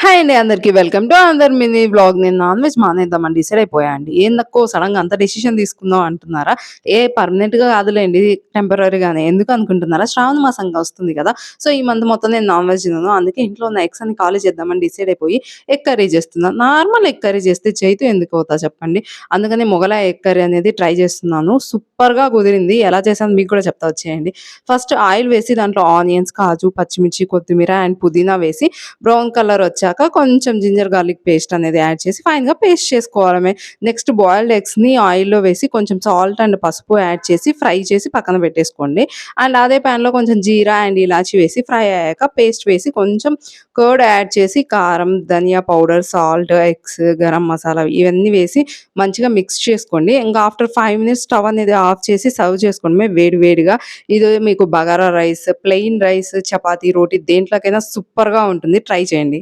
Hi అండి అందరికి welcome to another mini vlog. నేను నాన్ వెజ్ మానేద్దామని డిసైడ్ అయిపోయా అండి. ఏందక్కో సడన్గా అంత డెసిషన్ తీసుకుందాం అంటున్నారా? పర్మనెంట్‌గా కాదులేండి, టెంపరరీగానే. ఎందుకు అనుకుంటున్నారా? శ్రావణ మాసంగా వస్తుంది కదా! సో, ఈ మంత్ మొత్తం నేను నాన్ వెజ్ తినను. అందుకే ఇంట్లో ఉన్న ఎగ్స్ అన్ని ఖాళీ చేద్దామని డిసైడ్ అయిపోయి ఎగ్ కర్రీ చేస్తున్నా. నార్మల్ ఎగ్ కర్రీ చేస్తే చేయితో ఎందుకు అవుతా చెప్పండి. అందుకని మొగలాయి ఎగ్ కర్రీ అనేది ట్రై చేస్తున్నాను. సూపర్‌గా కుదిరింది. ఎలా చేశానో మీకు కూడా చెప్తా వచ్చేయండి. ఫస్ట్ ఆయిల్ వేసి దాంట్లో ఆనియన్స్, కాజు, పచ్చిమిర్చి, కొత్తిమీర అండ్ పుదీనా వేసి బ్రౌన్ కలర్ వచ్చాక కొంచెం జింజర్ గార్లిక్ పేస్ట్ అనేది యాడ్ చేసి ఫైన్‌గా పేస్ట్ చేసుకోవడమే. నెక్స్ట్ బాయిల్డ్ ఎగ్స్‌ని ఆయిల్‌లో వేసి కొంచెం సాల్ట్ అండ్ పసుపు యాడ్ చేసి ఫ్రై చేసి పక్కన పెట్టేసుకోండి. అండ్ అదే పాన్‌లో కొంచెం జీరా అండ్ ఇలాచి వేసి ఫ్రై అయ్యాక పేస్ట్ వేసి కొంచెం కర్డ్ యాడ్ చేసి కారం, ధనియా powder, salt, eggs, garam masala ఇవన్నీ వేసి మంచిగా మిక్స్ చేసుకోండి. ఇంకా ఆఫ్టర్ 5 మినిట్స్ స్టవ్ అనేది ఆఫ్ చేసి సర్వ్ చేసుకోవడమే వేడి వేడిగా. ఇది మీకు bagara rice, plain rice, chapati, roti దేంట్లోకైనా సూపర్‌గా ఉంటుంది. ట్రై చేయండి.